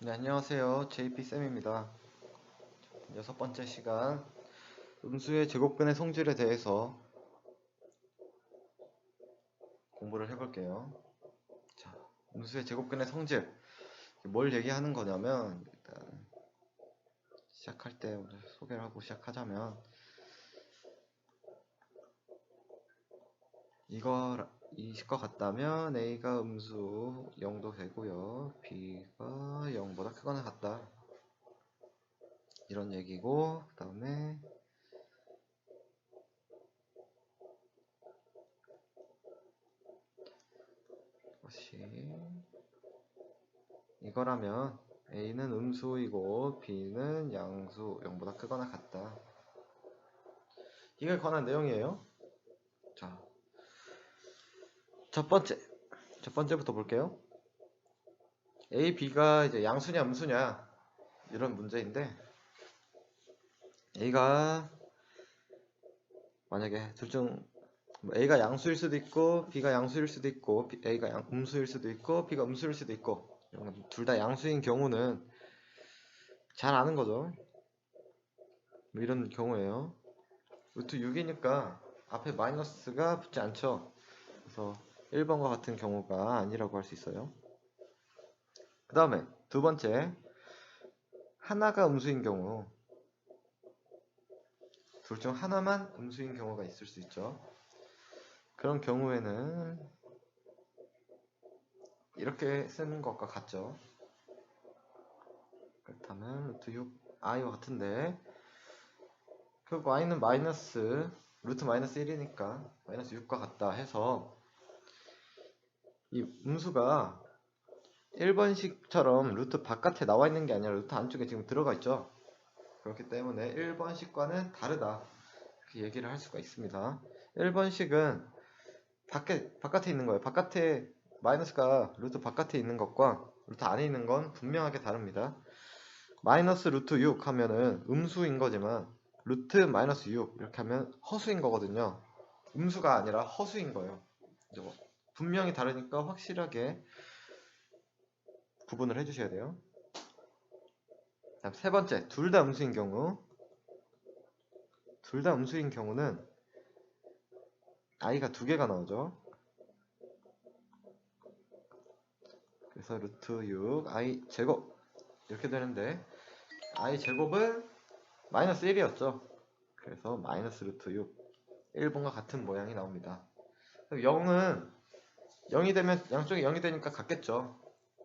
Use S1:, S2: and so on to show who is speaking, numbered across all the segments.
S1: 네, 안녕하세요. JP쌤입니다. 여섯 번째 시간, 음수의 제곱근의 성질에 대해서 공부를 해볼게요. 자, 음수의 제곱근의 성질. 뭘 얘기하는 거냐면, 일단, 시작할 때 오늘 소개를 하고 시작하자면, 이식과 같다면 A가 음수 0도 되고요. B가 0보다 크거나 같다. 이런 얘기고, 그 다음에, 이거라면 A는 음수이고 B는 양수 0보다 크거나 같다. 이에 관한 내용이에요. 자, 첫 번째부터 볼게요. A, B가 이제 양수냐 음수냐 이런 문제인데 A가 만약에 A가 양수일 수도 있고 B가 양수일 수도 있고 A가 음수일 수도 있고 B가 음수일 수도 있고 둘 다 양수인 경우는 잘 아는 거죠. 뭐 이런 경우예요. 루트 6이니까 앞에 마이너스가 붙지 않죠. 그래서 1번과 같은 경우가 아니라고 할 수 있어요. 그 다음에 두 번째, 하나가 음수인 경우, 둘 중 하나만 음수인 경우가 있을 수 있죠. 그런 경우에는 이렇게 쓰는 것과 같죠. 그렇다면 루트 6 i와 같은데 그 y는 마이너스 루트 마이너스 1이니까 마이너스 6과 같다 해서 이 음수가 1번식처럼 루트 바깥에 나와 있는 게 아니라 루트 안쪽에 지금 들어가 있죠. 그렇기 때문에 1번식과는 다르다. 이렇게 얘기를 할 수가 있습니다. 1번식은 바깥에 있는 거예요. 바깥에 마이너스가 루트 바깥에 있는 것과 루트 안에 있는 건 분명하게 다릅니다. 마이너스 루트 6 하면은 음수인 거지만 루트 마이너스 6 이렇게 하면 허수인 거거든요. 음수가 아니라 허수인 거예요. 분명히 다르니까 확실하게 구분을 해주셔야 돼요. 다음 세 번째, 둘 다 음수인 경우. 둘 다 음수인 경우는 i가 두 개가 나오죠. 그래서 루트 6 i 제곱 이렇게 되는데 i 제곱은 마이너스 1이었죠. 그래서 마이너스 루트 6 1번과 같은 모양이 나옵니다. 0은 0이 되면 양쪽에 0이 되니까 같겠죠.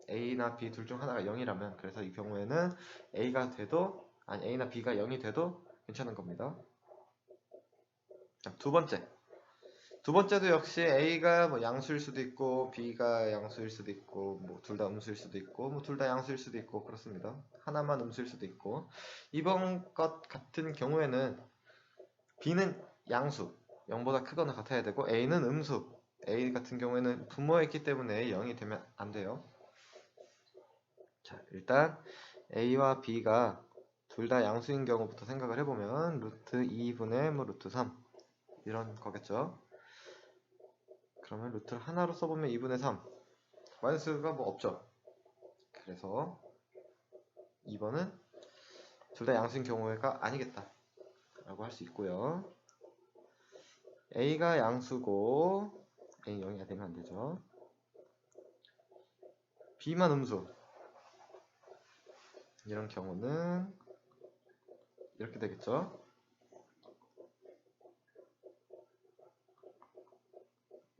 S1: A나 B 둘 중 하나가 0이라면 그래서 이 경우에는 A가 돼도 아니 A나 B가 0이 돼도 괜찮은 겁니다. 자, 두 번째도 역시 A가 뭐 양수일 수도 있고 B가 양수일 수도 있고 뭐 둘 다 음수일 수도 있고 뭐 둘 다 양수일 수도 있고 그렇습니다. 하나만 음수일 수도 있고 이번 것 같은 경우에는 B는 양수 0보다 크거나 같아야 되고 A는 음수 A 같은 경우에는 분모에 있기 때문에 0이 되면 안 돼요. 자, 일단 A와 B가 둘 다 양수인 경우부터 생각을 해보면 루트 2분의 뭐 루트 3 이런 거겠죠. 그러면 루트를 하나로 써보면 2분의 3 마이너스가 뭐 없죠. 그래서 2번은 둘 다 양수인 경우가 아니겠다 라고 할 수 있고요. A가 양수고 A 0이 되면 안 되죠. B만 음수 이런 경우는 이렇게 되겠죠.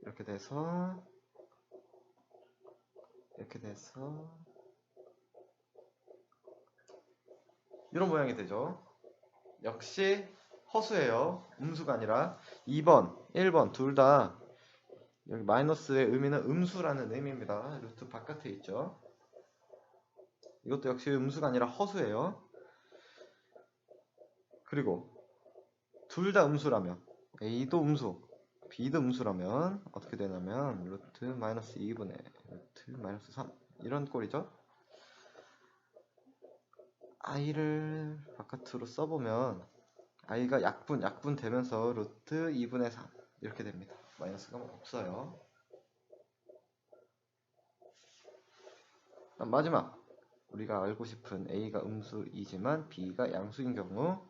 S1: 이렇게 돼서 이런 모양이 되죠. 역시 허수예요. 음수가 아니라 2번, 1번 둘 다 여기 마이너스의 의미는 음수라는 의미입니다. 루트 바깥에 있죠. 이것도 역시 음수가 아니라 허수예요. 그리고 둘 다 음수라면 A도 음수, B도 음수라면 어떻게 되냐면 루트 마이너스 2분의 루트 마이너스 3 이런 꼴이죠. i를 바깥으로 써보면 i가 약분 되면서 루트 2분의 3 이렇게 됩니다. 마이너스가 없어요. 마지막 우리가 알고 싶은 A가 음수이지만 B가 양수인 경우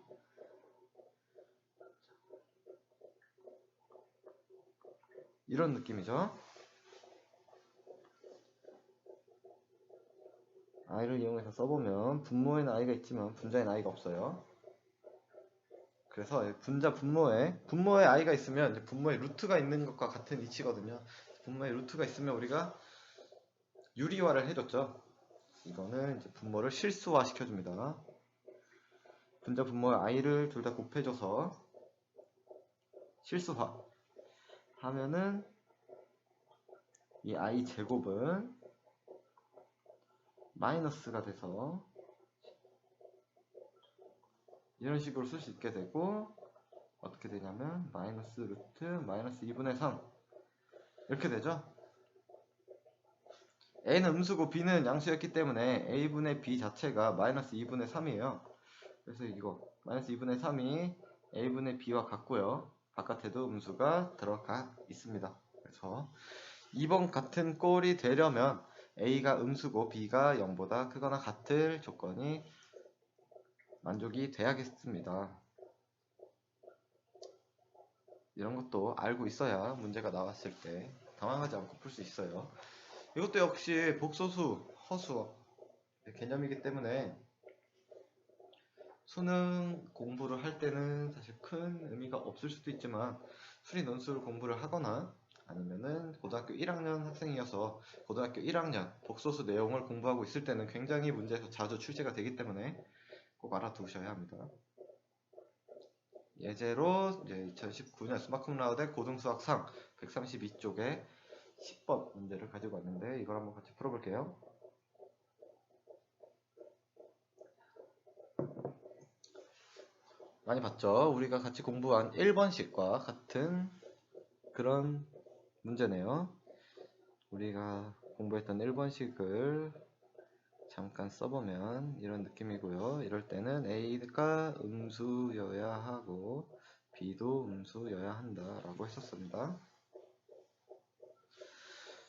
S1: 이런 느낌이죠. i를 이용해서 써보면 분모에는 i가 있지만 분자에는 i가 없어요. 그래서 분모에 i가 있으면 이제 분모에 루트가 있는 것과 같은 이치거든요. 분모에 루트가 있으면 우리가 유리화를 해줬죠. 이거는 이제 분모를 실수화 시켜줍니다. 분자 분모에 i를 둘 다 곱해줘서 실수화 하면은 이 i 제곱은 마이너스가 돼서 이런 식으로 쓸 수 있게 되고, 어떻게 되냐면 마이너스 루트 마이너스 2분의 3 이렇게 되죠. a는 음수고 b는 양수였기 때문에 a분의 b 자체가 마이너스 2분의 3이에요. 그래서 이거 마이너스 2분의 3이 a분의 b와 같고요. 바깥에도 음수가 들어가 있습니다. 그래서 2번 같은 꼴이 되려면 a가 음수고 b가 0보다 크거나 같을 조건이 만족이 돼야겠습니다. 이런 것도 알고 있어야 문제가 나왔을 때 당황하지 않고 풀 수 있어요. 이것도 역시 복소수, 허수 개념이기 때문에 수능 공부를 할 때는 사실 큰 의미가 없을 수도 있지만 수리 논술 공부를 하거나 아니면은 고등학교 1학년 학생이어서 고등학교 1학년 복소수 내용을 공부하고 있을 때는 굉장히 문제에서 자주 출제가 되기 때문에 꼭 알아두셔야 합니다. 예제로 이제 2019년 스마컴라우드 고등수학 3 132쪽에 10번 문제를 가지고 왔는데 이걸 한번 같이 풀어볼게요. 많이 봤죠? 우리가 같이 공부한 1번식과 같은 그런 문제네요. 우리가 공부했던 1번식을 잠깐 써보면 이런 느낌이고요. 이럴 때는 A가 음수여야 하고 B도 음수여야 한다 라고 했었습니다.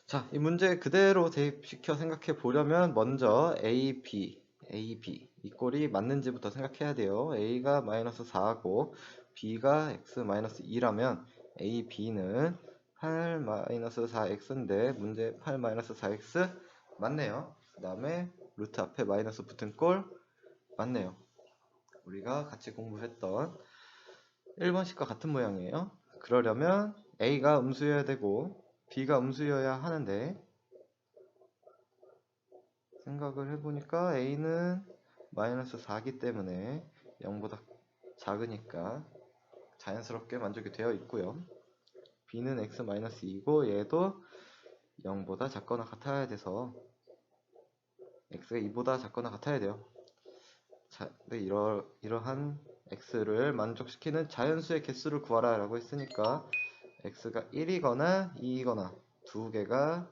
S1: 자, 이 문제 그대로 대입시켜 생각해 보려면 먼저 A, B 이 꼴이 맞는지부터 생각해야 돼요. A가 마이너스 4고 B가 x 마이너스 2라면 A, B는 8 마이너스 4x인데 문제 8 마이너스 4x 맞네요. 그 다음에 루트 앞에 마이너스 붙은 꼴 맞네요. 우리가 같이 공부했던 1번식과 같은 모양이에요. 그러려면 A가 음수여야 되고 B가 음수여야 하는데 생각을 해보니까 A는 마이너스 4기 때문에 0보다 작으니까 자연스럽게 만족이 되어 있고요. B는 x 마이너스 2고 얘도 0보다 작거나 같아야 돼서 x가 2보다 작거나 같아야 돼요. 자, 근데 이러한 x를 만족시키는 자연수의 개수를 구하라 라고 했으니까 x가 1이거나 2이거나 두 개가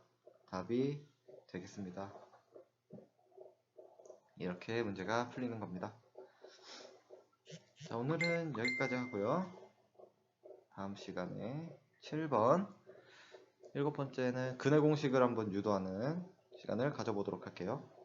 S1: 답이 되겠습니다. 이렇게 문제가 풀리는 겁니다. 자, 오늘은 여기까지 하고요. 다음 시간에 7번 7번째는 근해 공식을 한번 유도하는 시간을 가져보도록 할게요.